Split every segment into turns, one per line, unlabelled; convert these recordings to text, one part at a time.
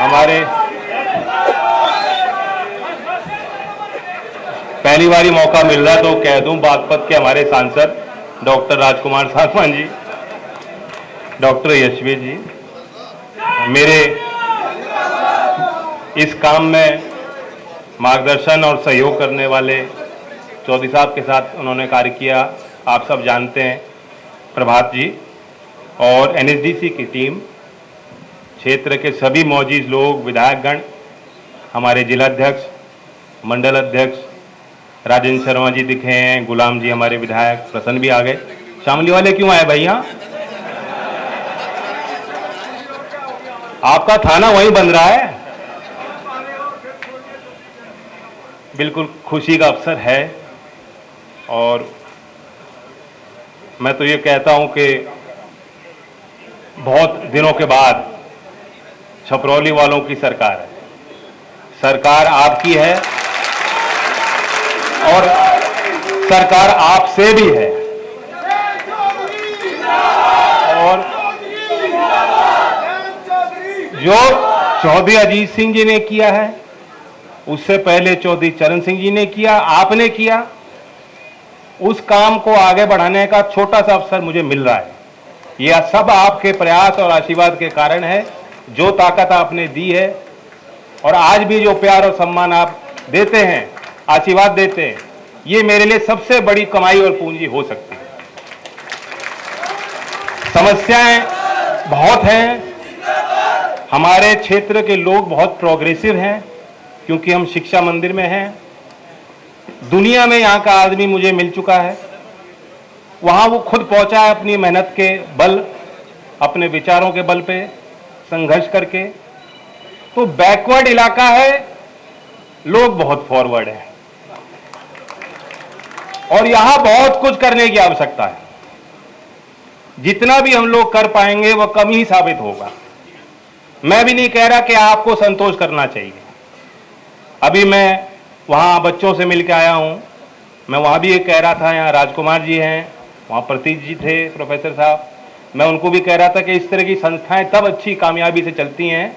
हमारे पहली बारी मौका मिल रहा है तो कह दूं, बागपत के हमारे सांसद डॉक्टर राजकुमार सासवान जी, डॉक्टर यशवी जी, मेरे इस काम में मार्गदर्शन और सहयोग करने वाले चौधरी साहब के साथ उन्होंने कार्य किया, आप सब जानते हैं, प्रभात जी और एनएसडीसी की टीम, क्षेत्र के सभी मौजूद लोग, विधायकगण, हमारे जिलाध्यक्ष, मंडल अध्यक्ष राजेंद्र शर्मा जी दिखे हैं, गुलाम जी हमारे विधायक, प्रसन्न भी आ गए। शामली वाले क्यों आए भाई? यहाँ आपका थाना वहीं बन रहा है। बिल्कुल खुशी का अवसर है और मैं तो ये कहता हूं कि बहुत दिनों के बाद छपरौली वालों की सरकार है, सरकार आपकी है और सरकार आपसे भी है। और जो चौधरी अजीत सिंह जी ने किया है, उससे पहले चौधरी चरण सिंह जी ने किया, आपने किया, उस काम को आगे बढ़ाने का छोटा सा अवसर मुझे मिल रहा है। यह सब आपके प्रयास और आशीर्वाद के कारण है। जो ताकत आपने दी है और आज भी जो प्यार और सम्मान आप देते हैं, आशीर्वाद देते हैं, ये मेरे लिए सबसे बड़ी कमाई और पूंजी हो सकती है। समस्याएं बहुत हैं, हमारे क्षेत्र के लोग बहुत प्रोग्रेसिव हैं क्योंकि हम शिक्षा मंदिर में हैं। दुनिया में यहाँ का आदमी मुझे मिल चुका है, वहाँ वो खुद पहुँचा है अपनी मेहनत के बल, अपने विचारों के बल पे संघर्ष करके। तो बैकवर्ड इलाका है, लोग बहुत फॉरवर्ड हैं और यहाँ बहुत कुछ करने की आवश्यकता है। जितना भी हम लोग कर पाएंगे वह कम ही साबित होगा। मैं भी नहीं कह रहा कि आपको संतोष करना चाहिए। अभी मैं वहाँ बच्चों से मिल के आया हूँ, मैं वहाँ भी ये कह रहा था, यहाँ राजकुमार जी हैं, वहाँ प्रतीक जी थे, प्रोफेसर साहब, मैं उनको भी कह रहा था कि इस तरह की संस्थाएं तब अच्छी कामयाबी से चलती हैं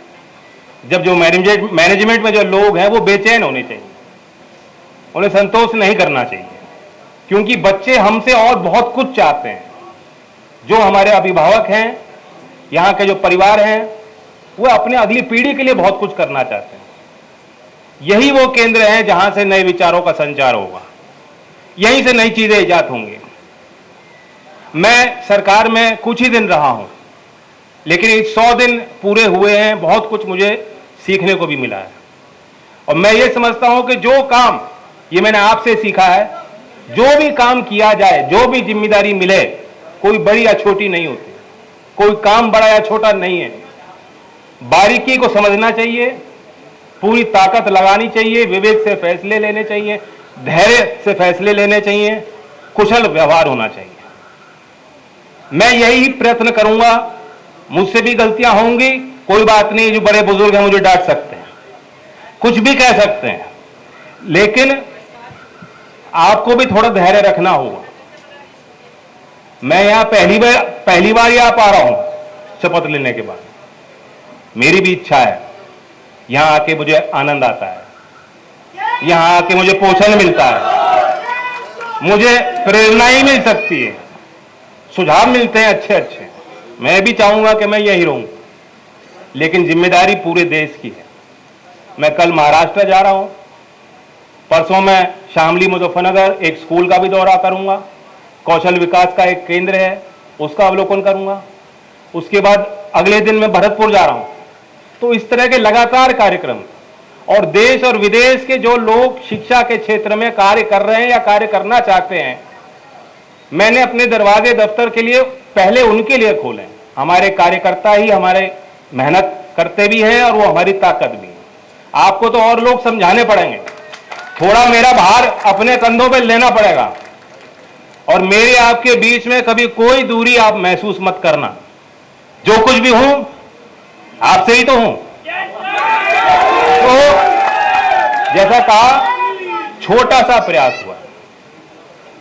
जब जो मैनेजमेंट में जो लोग हैं वो बेचैन होने चाहिए, उन्हें संतोष नहीं करना चाहिए, क्योंकि बच्चे हमसे और बहुत कुछ चाहते हैं। जो हमारे अभिभावक हैं, यहाँ के जो परिवार हैं, वो अपने अगली पीढ़ी के लिए बहुत कुछ करना चाहते हैं। यही वो केंद्र है जहां से नए विचारों का संचार होगा, यहीं से नई चीजें इजाद होंगी। मैं सरकार में कुछ ही दिन रहा हूं, लेकिन 100 दिन पूरे हुए हैं, बहुत कुछ मुझे सीखने को भी मिला है। और मैं ये समझता हूं कि जो काम, ये मैंने आपसे सीखा है, जो भी काम किया जाए, जो भी जिम्मेदारी मिले, कोई बड़ी या छोटी नहीं होती, कोई काम बड़ा या छोटा नहीं है। बारीकी को समझना चाहिए, पूरी ताकत लगानी चाहिए, विवेक से फैसले लेने चाहिए, धैर्य से फैसले लेने चाहिए, कुशल व्यवहार होना चाहिए। मैं यही प्रयत्न करूंगा। मुझसे भी गलतियां होंगी, कोई बात नहीं, जो बड़े बुजुर्ग हैं मुझे डांट सकते हैं, कुछ भी कह सकते हैं, लेकिन आपको भी थोड़ा धैर्य रखना होगा। मैं यहां पहली बार यहां आ रहा हूं शपथ लेने के बाद। मेरी भी इच्छा है, यहां आके मुझे आनंद आता है, यहां आके मुझे पोषण मिलता है, मुझे प्रेरणा ही मिल सकती है, सुझाव मिलते हैं अच्छे अच्छे। मैं भी चाहूंगा कि मैं यही रहूं, लेकिन जिम्मेदारी पूरे देश की है। मैं कल महाराष्ट्र जा रहा हूं, परसों मैं शामली मुजफ्फरनगर एक स्कूल का भी दौरा करूंगा, कौशल विकास का एक केंद्र है उसका अवलोकन करूंगा, उसके बाद अगले दिन मैं भरतपुर जा रहा हूं। तो इस तरह के लगातार कार्यक्रम, और देश और विदेश के जो लोग शिक्षा के क्षेत्र में कार्य कर रहे हैं या कार्य करना चाहते हैं, मैंने अपने दरवाजे दफ्तर के लिए पहले उनके लिए खोले। हमारे कार्यकर्ता ही हमारे मेहनत करते भी हैं और वो हमारी ताकत भी है। आपको तो और लोग समझाने पड़ेंगे, थोड़ा मेरा भार अपने कंधों पर लेना पड़ेगा, और मेरे आपके बीच में कभी कोई दूरी आप महसूस मत करना। जो कुछ भी हूं आपसे ही तो हूं। तो जैसा कहा, छोटा सा प्रयास हुआ।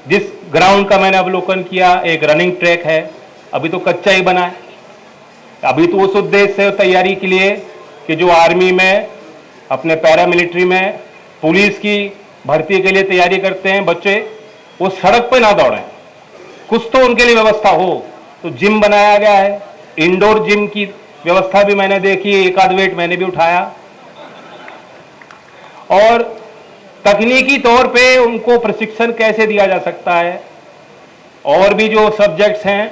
जिस ग्राउंड का मैंने अवलोकन किया, एक रनिंग ट्रैक है, अभी तो कच्चा ही बना है, अभी तो उस उद्देश्य से तैयारी के लिए कि जो आर्मी में, अपने पैरामिलिट्री में, पुलिस की भर्ती के लिए तैयारी करते हैं बच्चे, वो सड़क पे ना दौड़ें, कुछ तो उनके लिए व्यवस्था हो। तो जिम बनाया गया है, इंडोर जिम की व्यवस्था भी मैंने देखी, एक आध वेट मैंने भी उठाया, और तकनीकी तौर पे उनको प्रशिक्षण कैसे दिया जा सकता है, और भी जो सब्जेक्ट्स हैं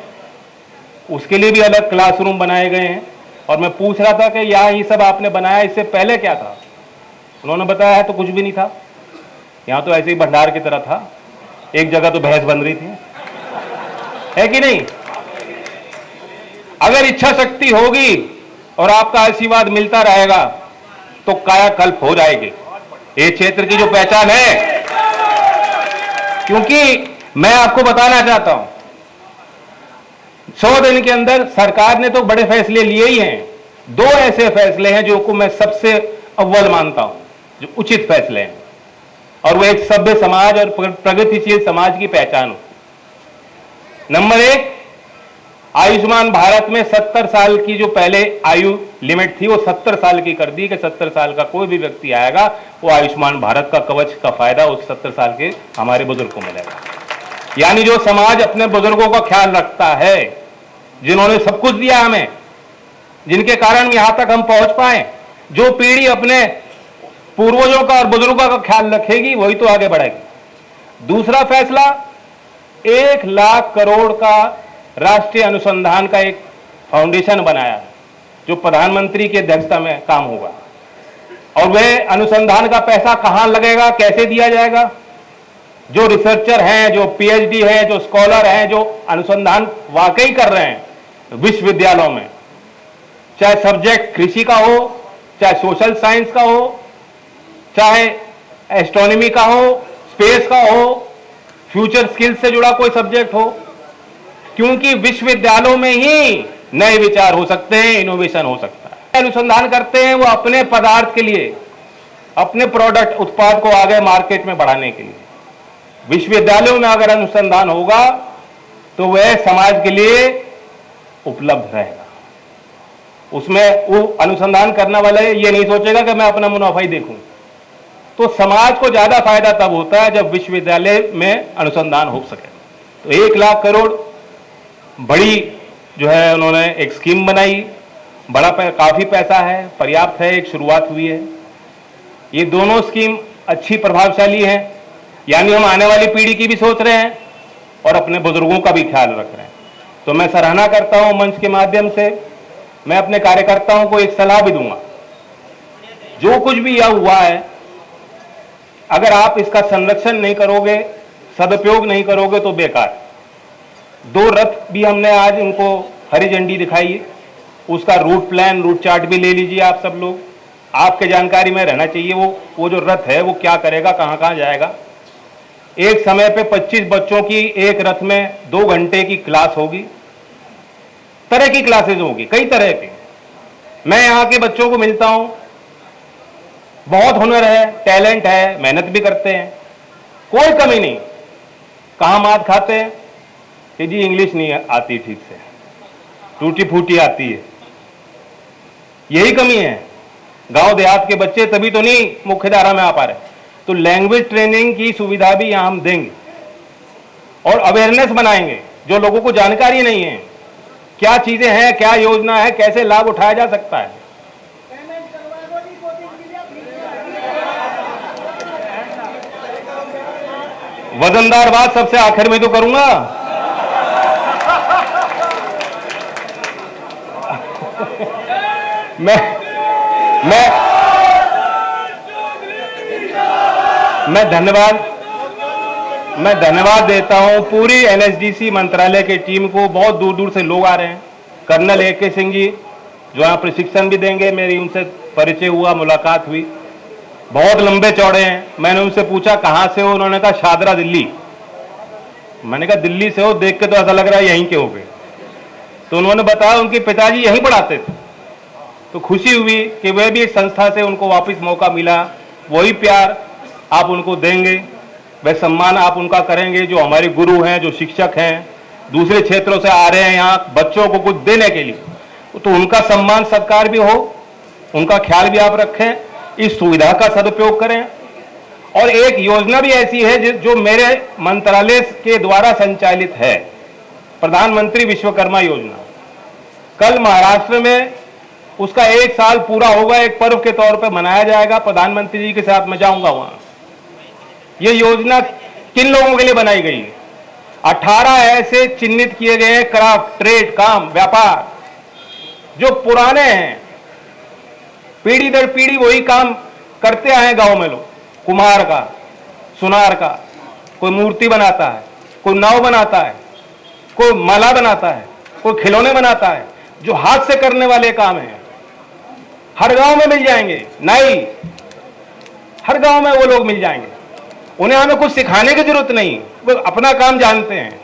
उसके लिए भी अलग क्लासरूम बनाए गए हैं। और मैं पूछ रहा था कि यहाँ ये सब आपने बनाया, इससे पहले क्या था? उन्होंने बताया है तो कुछ भी नहीं था, यहाँ तो ऐसे ही भंडार की तरह था, एक जगह तो भैंस बन रही थी, है कि नहीं? अगर इच्छा शक्ति होगी और आपका आशीर्वाद मिलता रहेगा तो कायाकल्प हो जाएगी ये क्षेत्र की जो पहचान है। क्योंकि मैं आपको बताना चाहता हूं, 100 दिन के अंदर सरकार ने तो बड़े फैसले लिए ही हैं। 2 ऐसे फैसले हैं जो को मैं सबसे अव्वल मानता हूं, जो उचित फैसले हैं, और वो एक सभ्य समाज और प्रगतिशील समाज की पहचान हो। नंबर 1, आयुष्मान भारत में 70 साल की जो पहले आयु लिमिट थी वो 70 साल की कर दी कि 70 साल का कोई भी व्यक्ति आएगा वो आयुष्मान भारत का कवच का फायदा उस 70 साल के हमारे बुजुर्ग को मिलेगा। यानी जो समाज अपने बुजुर्गों का ख्याल रखता है, जिन्होंने सब कुछ दिया हमें, जिनके कारण यहां तक हम पहुंच पाए, जो पीढ़ी अपने पूर्वजों का और बुजुर्गों का ख्याल रखेगी वही तो आगे बढ़ेगी। दूसरा फैसला, 1 लाख करोड़ का राष्ट्रीय अनुसंधान का एक फाउंडेशन बनाया जो प्रधानमंत्री की अध्यक्षता में काम होगा, और वह अनुसंधान का पैसा कहां लगेगा, कैसे दिया जाएगा? जो रिसर्चर हैं, जो पीएचडी हैं, जो स्कॉलर हैं, जो अनुसंधान वाकई कर रहे हैं विश्वविद्यालयों में, चाहे सब्जेक्ट कृषि का हो, चाहे सोशल साइंस का हो, चाहे एस्ट्रोनॉमी का हो, स्पेस का हो, फ्यूचर स्किल्स से जुड़ा कोई सब्जेक्ट हो, क्योंकि विश्वविद्यालयों में ही नए विचार हो सकते हैं, इनोवेशन हो सकता है। अनुसंधान करते हैं वो अपने पदार्थ के लिए, अपने प्रोडक्ट उत्पाद को आगे मार्केट में बढ़ाने के लिए। विश्वविद्यालयों में अगर अनुसंधान होगा तो वह समाज के लिए उपलब्ध रहेगा। उसमें वो अनुसंधान करने वाला ये नहीं सोचेगा कि मैं अपना मुनाफा ही देखूं। तो समाज को ज्यादा फायदा तब होता है जब विश्वविद्यालय में अनुसंधान हो सके। तो 1 लाख करोड़ बड़ी जो है उन्होंने एक स्कीम बनाई, काफी पैसा है, पर्याप्त है, एक शुरुआत हुई है। ये दोनों स्कीम अच्छी प्रभावशाली है, यानी हम आने वाली पीढ़ी की भी सोच रहे हैं और अपने बुजुर्गों का भी ख्याल रख रहे हैं। तो मैं सराहना करता हूं मंच के माध्यम से। मैं अपने कार्यकर्ताओं को एक सलाह भी दूंगा, जो कुछ भी यह हुआ है, अगर आप इसका संरक्षण नहीं करोगे, सदुपयोग नहीं करोगे तो बेकार। 2 रथ भी हमने आज उनको हरी झंडी दिखाई, उसका रूट प्लान, रूट चार्ट भी ले लीजिए आप सब लोग। आपके जानकारी में रहना चाहिए वो जो रथ है वो क्या करेगा, कहां कहां जाएगा। एक समय पे 25 बच्चों की एक रथ में 2 घंटे की क्लास होगी, तरह की क्लासेज होगी, कई तरह की। मैं यहाँ के बच्चों को मिलता हूं, बहुत हुनर है, टैलेंट है, मेहनत भी करते हैं, कोई कमी नहीं। कहां मात खाते हैं कि जी इंग्लिश नहीं आती ठीक से, टूटी फूटी आती है, यही कमी है। गांव देहात के बच्चे तभी तो नहीं मुख्यधारा में आ पा रहे। तो लैंग्वेज ट्रेनिंग की सुविधा भी यहां हम देंगे और अवेयरनेस बनाएंगे, जो लोगों को जानकारी नहीं है, क्या चीजें हैं, क्या योजना है, कैसे लाभ उठाया जा सकता है। वजनदार बात सबसे आखिर में तो करूंगा। मैं धन्यवाद देता हूं पूरी एनएसडीसी मंत्रालय की टीम को। बहुत दूर दूर से लोग आ रहे हैं। कर्नल AK सिंह जी जो यहाँ प्रशिक्षण भी देंगे, मेरी उनसे परिचय हुआ, मुलाकात हुई, बहुत लंबे चौड़े हैं। मैंने उनसे पूछा कहाँ से हो, उन्होंने कहा शादरा दिल्ली। मैंने कहा दिल्ली से हो, देख के तो ऐसा लग रहा है यहीं के हो गए। तो उन्होंने बताया उनके पिताजी यहीं पढ़ाते थे। तो खुशी हुई कि वह भी एक संस्था से उनको वापस मौका मिला। वही प्यार आप उनको देंगे, वह सम्मान आप उनका करेंगे जो हमारे गुरु हैं, जो शिक्षक हैं, दूसरे क्षेत्रों से आ रहे हैं यहाँ बच्चों को कुछ देने के लिए, तो उनका सम्मान सत्कार भी हो। उनका ख्याल भी आप रखें, इस सुविधा का सदुपयोग करें। और एक योजना भी ऐसी है जो मेरे मंत्रालय के द्वारा संचालित है, प्रधानमंत्री विश्वकर्मा योजना। कल महाराष्ट्र में उसका 1 साल पूरा होगा, एक पर्व के तौर पर मनाया जाएगा। प्रधानमंत्री जी के साथ मैं जाऊंगा वहां। यह योजना किन लोगों के लिए बनाई गई है? 18 ऐसे चिन्हित किए गए हैं क्राफ्ट, ट्रेड, काम, व्यापार जो पुराने हैं, पीढ़ी दर पीढ़ी वही काम करते आए गांव में लोग। कुम्हार का, सुनार का, कोई मूर्ति बनाता है, कोई नाव बनाता है, कोई माला बनाता है, कोई खिलौने बनाता है, जो हाथ से करने वाले काम हैं। हर गांव में मिल जाएंगे, नाई हर गांव में वो लोग मिल जाएंगे। उन्हें हमें कुछ सिखाने की जरूरत नहीं, वो अपना काम जानते हैं।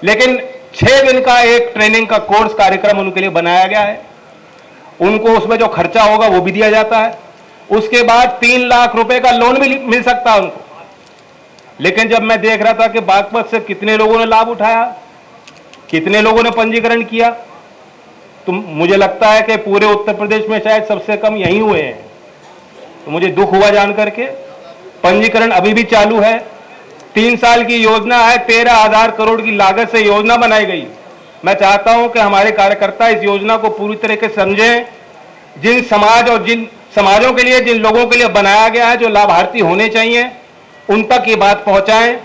लेकिन 6 दिन का एक ट्रेनिंग का कोर्स कार्यक्रम उनके लिए बनाया गया है। उनको उसमें जो खर्चा होगा वो भी दिया जाता है। उसके बाद 3 लाख रुपए का लोन भी मिल सकता है उनको। लेकिन जब मैं देख रहा था कि बागपत से कितने लोगों ने लाभ उठाया, कितने लोगों ने पंजीकरण किया, तो मुझे लगता है कि पूरे उत्तर प्रदेश में शायद सबसे कम यहीं हुए हैं। तो मुझे दुख हुआ जान करके। पंजीकरण अभी भी चालू है। 3 साल की योजना है, 13,000 करोड़ की लागत से योजना बनाई गई। मैं चाहता हूं कि हमारे कार्यकर्ता इस योजना को पूरी तरीके से समझें। जिन समाज और जिन समाजों के लिए, जिन लोगों के लिए बनाया गया है, जो लाभार्थी होने चाहिए, उन तक ये बात पहुंचाएं।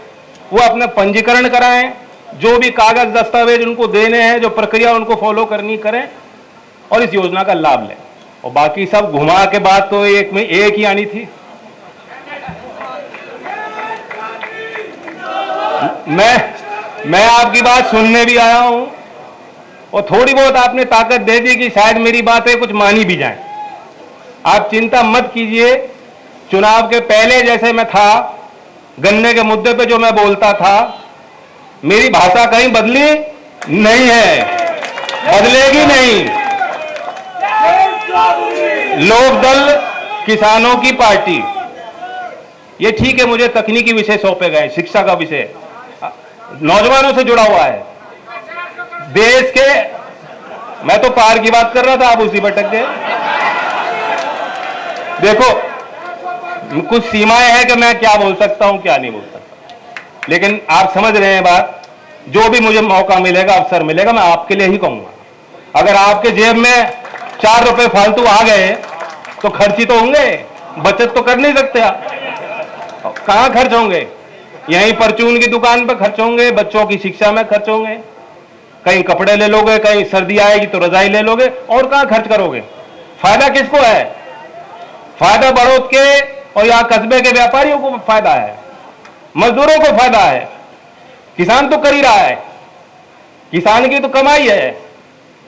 वो अपना पंजीकरण कराएं, जो भी कागज दस्तावेज उनको देने हैं, जो प्रक्रिया उनको फॉलो करनी करें और इस योजना का लाभ लें। और बाकी सब घुमा के बात तो एक में एक ही आनी थी। मैं आपकी बात सुनने भी आया हूं और थोड़ी बहुत आपने ताकत दे दी कि शायद मेरी बातें कुछ मानी भी जाएं। आप चिंता मत कीजिए। चुनाव के पहले जैसे मैं था, गन्ने के मुद्दे पे जो मैं बोलता था, मेरी भाषा कहीं बदली नहीं है, बदलेगी नहीं। लोकदल किसानों की पार्टी, ये ठीक है, मुझे तकनीकी विषय सौंपे गए, शिक्षा का विषय नौजवानों से जुड़ा हुआ है। देश के, मैं तो पार की बात कर रहा था, आप उसी भटक गए। देखो, कुछ सीमाएं हैं कि मैं क्या बोल सकता हूं, क्या नहीं बोल सकता, लेकिन आप समझ रहे हैं बात। जो भी मुझे मौका मिलेगा, अवसर मिलेगा, मैं आपके लिए ही कहूंगा। अगर आपके जेब में 4 रुपए फालतू आ गए तो खर्ची तो होंगे, बचत तो कर नहीं सकते आप। कहां खर्च होंगे? यहीं परचून की दुकान पर खर्च होंगे, बच्चों की शिक्षा में खर्च होंगे, कहीं कपड़े ले लोगे, कहीं सर्दी आएगी तो रजाई ले लोगे, और कहां खर्च करोगे? फायदा किसको है? फायदा बड़ौद के और यहां कस्बे के व्यापारियों को फायदा है, मजदूरों को फायदा है। किसान तो कर ही रहा है, किसान की तो कमाई है।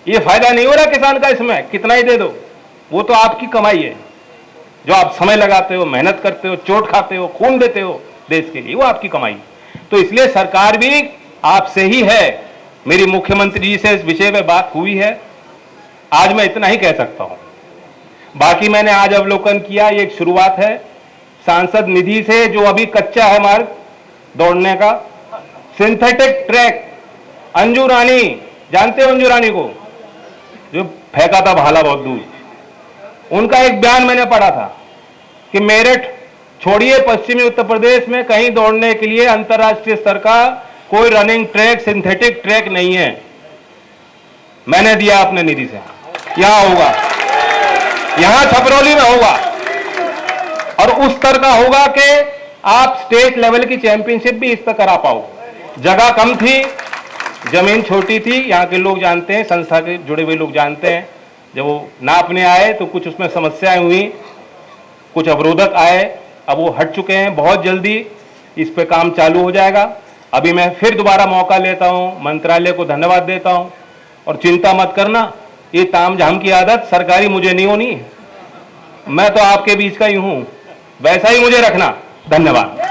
ये फायदा नहीं हो रहा किसान का, इसमें कितना ही दे दो, वो तो आपकी कमाई है। जो आप समय लगाते हो, मेहनत करते हो, चोट खाते हो, खून देते हो देश के लिए, वो आपकी कमाई। तो इसलिए सरकार भी आपसे ही है। मेरी मुख्यमंत्री जी से इस विषय में बात हुई है। आज मैं इतना ही कह सकता हूं। बाकी मैंने आज अवलोकन किया, ये एक शुरुआत है। सांसद निधि से जो अभी कच्चा है मार्ग दौड़ने का, सिंथेटिक ट्रैक, अंजू रानी, जानते हो अंजू रानी को, जो फेंका था भाला बहुत दूर, उनका एक बयान मैंने पढ़ा था कि मेरठ छोड़िए, पश्चिमी उत्तर प्रदेश में कहीं दौड़ने के लिए अंतर्राष्ट्रीय स्तर का कोई रनिंग ट्रैक, सिंथेटिक ट्रैक नहीं है। मैंने दिया अपने निधि से, यहां होगा, यहां छपरौली में होगा, और उस स्तर का होगा कि आप स्टेट लेवल की चैंपियनशिप भी इस पर करा पाओ। जगह कम थी, जमीन छोटी थी, यहां के लोग जानते हैं, संस्था के जुड़े हुए लोग जानते हैं। जब वो नापने आए तो कुछ उसमें समस्याएं हुई, कुछ अवरोधक आए, अब वो हट चुके हैं। बहुत जल्दी इस पे काम चालू हो जाएगा। अभी मैं फिर दोबारा मौका लेता हूं, मंत्रालय को धन्यवाद देता हूं, और चिंता मत करना, ये तामझाम की आदत सरकारी मुझे नहीं होनी। मैं तो आपके बीच का ही हूं, वैसा ही मुझे रखना। धन्यवाद।